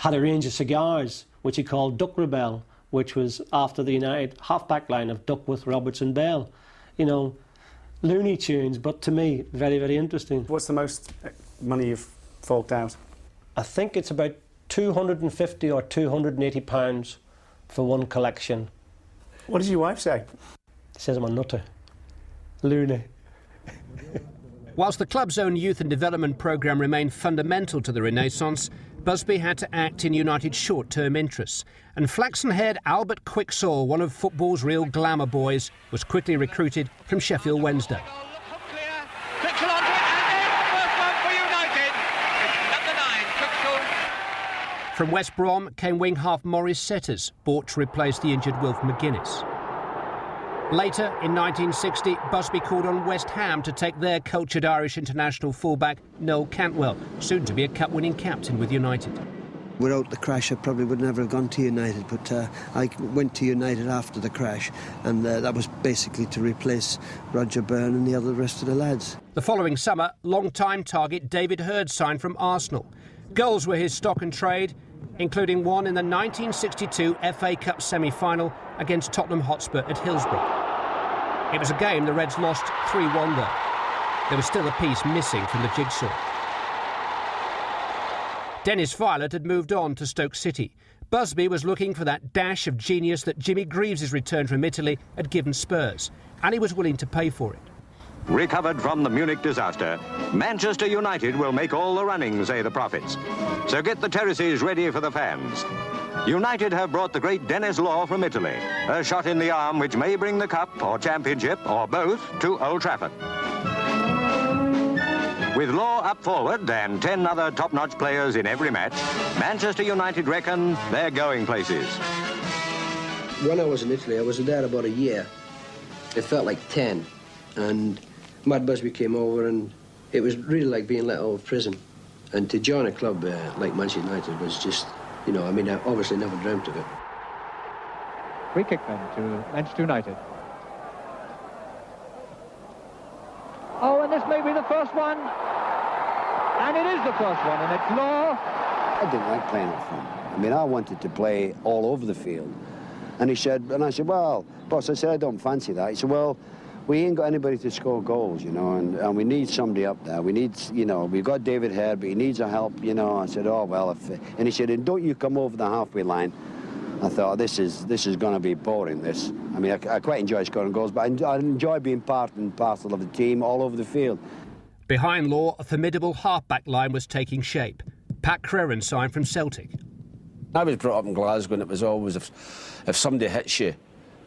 had a range of cigars, which he called Duck Rebel, which was after the United half-back line of Duckworth, Roberts and Bell. You know, Looney Tunes, but to me, very, very interesting. What's the most money you've forked out? I think it's about £250 or £280 for one collection. What does your wife say? She says I'm a nutter. Looney. Whilst the club's own youth and development programme remained fundamental to the Renaissance, Busby had to act in United's short-term interests. And flaxen-haired Albert Quicksall, one of football's real glamour boys, was quickly recruited from Sheffield Wednesday. From West Brom came wing half Maurice Setters, bought to replace the injured Wilf McGuinness. Later, in 1960, Busby called on West Ham to take their cultured Irish international fullback Noel Cantwell, soon to be a cup-winning captain with United. Without the crash, I probably would never have gone to United, but I went to United after the crash, and that was basically to replace Roger Byrne and the rest of the lads. The following summer, long-time target David Hurd signed from Arsenal. Goals were his stock and trade, including one in the 1962 FA Cup semi-final against Tottenham Hotspur at Hillsborough. It was a game the Reds lost 3-1 though. There was still a piece missing from the jigsaw. Dennis Viollet had moved on to Stoke City. Busby was looking for that dash of genius that Jimmy Greaves' return from Italy had given Spurs, and he was willing to pay for it. Recovered from the Munich disaster, Manchester United will make all the running, say the prophets. So get the terraces ready for the fans. United have brought the great Denis Law from Italy, a shot in the arm which may bring the Cup or Championship or both to Old Trafford. With Law up forward and 10 other top-notch players in every match, Manchester United reckon they're going places. When I was in Italy, I was there about a year. It felt like 10, and Matt Busby came over, and it was really like being let out of prison. And to join a club like Manchester United was just, you know, I mean, I obviously never dreamt of it. Free kick then to Manchester United. Oh, and this may be the first one. And it is the first one, and it's Law. I didn't like playing up front. I mean, I wanted to play all over the field. And I said, well, boss, I said, I don't fancy that. He said, well, we ain't got anybody to score goals, you know, and we need somebody up there. We need, you know, we've got David Hare, but he needs our help, you know. I said, oh, well, and he said, and don't you come over the halfway line. I thought, this is going to be boring, this. I mean, I quite enjoy scoring goals, but I enjoy being part and parcel of the team all over the field. Behind Law, a formidable half-back line was taking shape. Pat Creran signed from Celtic. I was brought up in Glasgow, and it was always, if somebody hits you,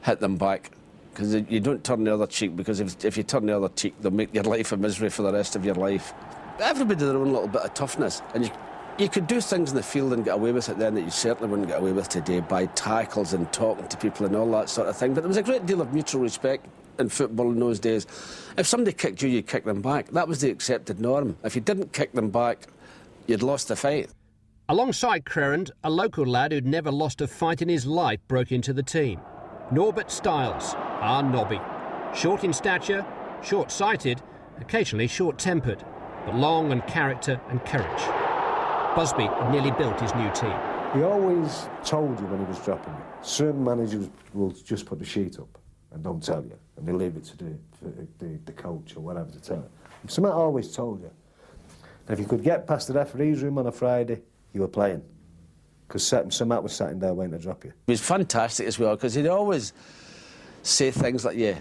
hit them back. Because you don't turn the other cheek, because if you turn the other cheek, they'll make your life a misery for the rest of your life. Everybody had their own little bit of toughness, and you could do things in the field and get away with it then that you certainly wouldn't get away with today, by tackles and talking to people and all that sort of thing. But there was a great deal of mutual respect in football in those days. If somebody kicked you, you'd kick them back. That was the accepted norm. If you didn't kick them back, you'd lost the fight. Alongside Creran, a local lad who'd never lost a fight in his life broke into the team. Norbert Stiles, our Nobby. Short in stature, short-sighted, occasionally short-tempered, but long on character and courage. Busby had nearly built his new team. He always told you when he was dropping you. Certain managers will just put the sheet up and don't tell you, and they leave it to the coach or whatever to tell you. So Matt always told you. And if you could get past the referee's room on a Friday, you were playing. Because Sir Matt was sat in there waiting to drop you. It was fantastic as well, because he'd always say things like, yeah,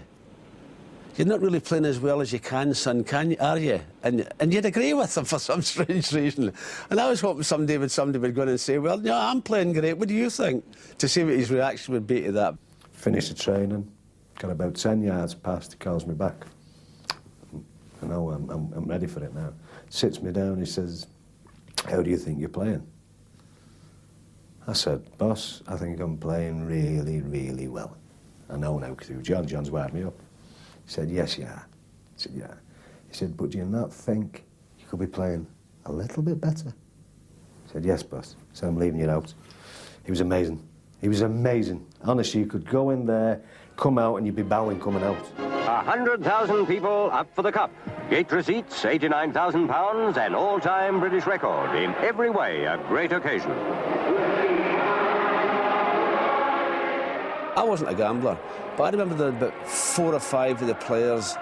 you're not really playing as well as you can, son, are you? And you'd agree with him for some strange reason. And I was hoping somebody would go in and say, well, yeah, I'm playing great, what do you think? To see what his reaction would be to that. Finished the training, got about 10 yards past, he calls me back. I know I'm ready for it now. Sits me down, he says, how do you think you're playing? I said, boss, I think I'm playing really, really well. I know now through John's wired me up. He said, yes, you are. I said, yeah. He said, but do you not think you could be playing a little bit better? I said, yes, boss. He said, I'm leaving you out. He was amazing. He was amazing. Honestly, you could go in there, come out, and you'd be bowing coming out. 100,000 people up for the Cup. Gate receipts, £89,000, an all-time British record. In every way, a great occasion. I wasn't a gambler, but I remember there were about 4 or 5 of the players,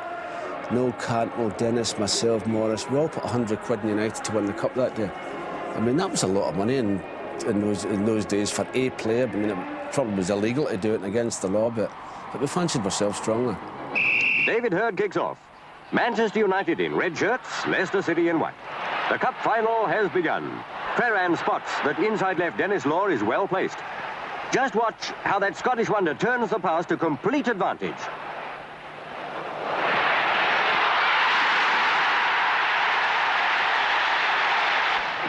Noel Cantwell, Dennis, myself, Morris, we all put 100 quid in United to win the cup that day. I mean, that was a lot of money in those days for a player. I mean, it probably was illegal to do it and against the law, but we fancied ourselves strongly. David Hurd kicks off. Manchester United in red shirts, Leicester City in white. The cup final has begun. Ferran spots that inside left Dennis Law is well placed. Just watch how that Scottish wonder turns the pass to complete advantage.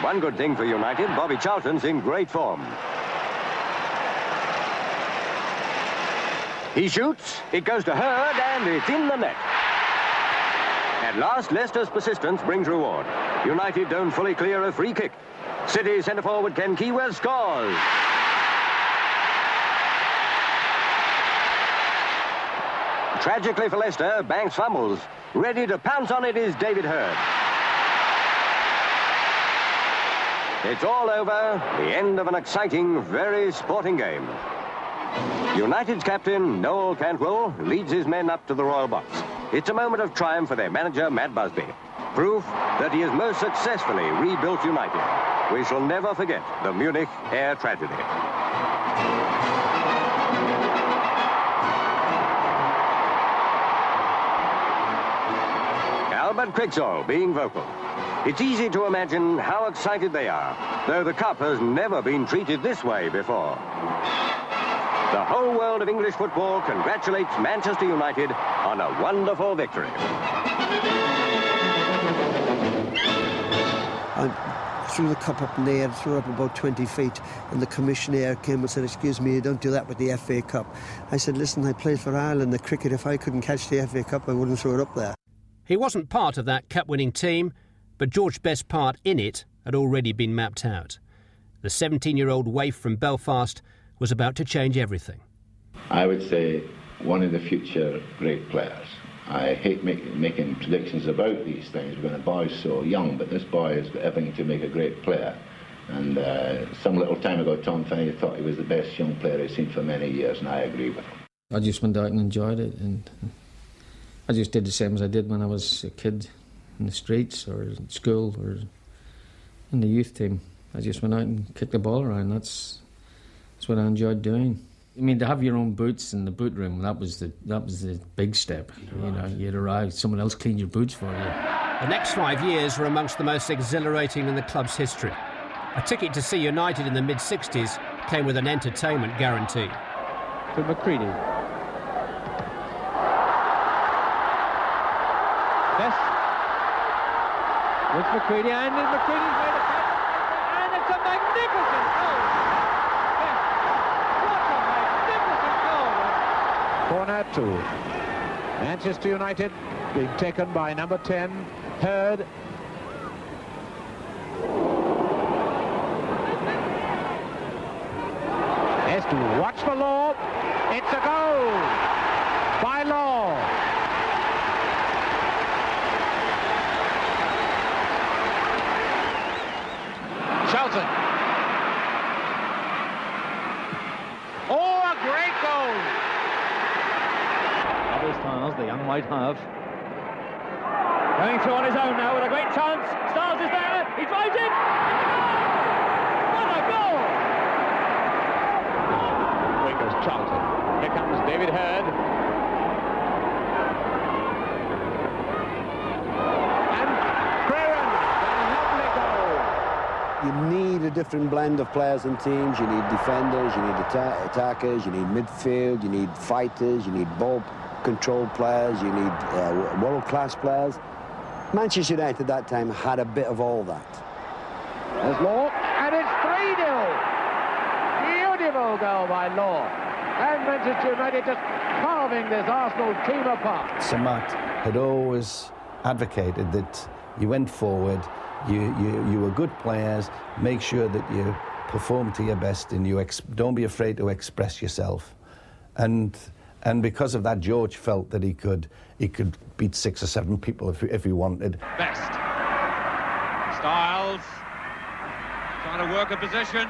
One good thing for United, Bobby Charlton's in great form. He shoots, it goes to Hurd, and it's in the net. At last, Leicester's persistence brings reward. United don't fully clear a free kick. City centre-forward Ken Keyworth scores. Tragically for Leicester, Banks fumbles. Ready to pounce on it is David Hurd. It's all over, the end of an exciting, very sporting game. United's captain, Noel Cantwell, leads his men up to the Royal Box. It's a moment of triumph for their manager, Matt Busby. Proof that he has most successfully rebuilt United. We shall never forget the Munich air tragedy. Albert Cricksall being vocal. It's easy to imagine how excited they are, though the cup has never been treated this way before. The whole world of English football congratulates Manchester United on a wonderful victory. I threw the cup up in the air, threw it up about 20 feet, and the commissioner came and said, "Excuse me, you don't do that with the FA Cup." I said, "Listen, I played for Ireland, the cricket. If I couldn't catch the FA Cup, I wouldn't throw it up there." He wasn't part of that cup-winning team, but George's best part in it had already been mapped out. The 17-year-old waif from Belfast was about to change everything. I would say one of the future great players. I hate making predictions about these things when a boy's so young, but this boy has got everything to make a great player. And some little time ago, Tom Finney thought he was the best young player he's seen for many years, and I agree with him. I just went out and enjoyed it, and I just did the same as I did when I was a kid in the streets or in school or in the youth team. I just went out and kicked the ball around. That's what I enjoyed doing. I mean, to have your own boots in the boot room, that was the big step. You know, you'd arrive, someone else cleaned your boots for you. The next 5 years were amongst the most exhilarating in the club's history. A ticket to see United in the mid-60s came with an entertainment guarantee. To McCready. Yes. With McCready, and McCready's made a pass, and it's a magnificent goal. Yes. What a magnificent goal. Corner 2. Manchester United being taken by number 10, Hurd. Has to watch for Law. It's a goal by Law. Charlton. Oh, a great goal. Double Styles, the young might have. Going through on his own now with a great chance. Styles is there. He drives in. What a goal! Away goes Charlton. Here comes David Hurd. You need a different blend of players and teams. You need defenders, you need attackers, you need midfield, you need fighters, you need ball-controlled players, you need world-class players. Manchester United at that time had a bit of all that. There's Law, and it's 3-0. Beautiful goal by Law. And Manchester United just carving this Arsenal team apart. Sir Matt had always advocated that you went forward, you were good players, make sure that you perform to your best and don't be afraid to express yourself. And And because of that, George felt that he could beat 6 or 7 people if he wanted. Best. Styles trying to work a position.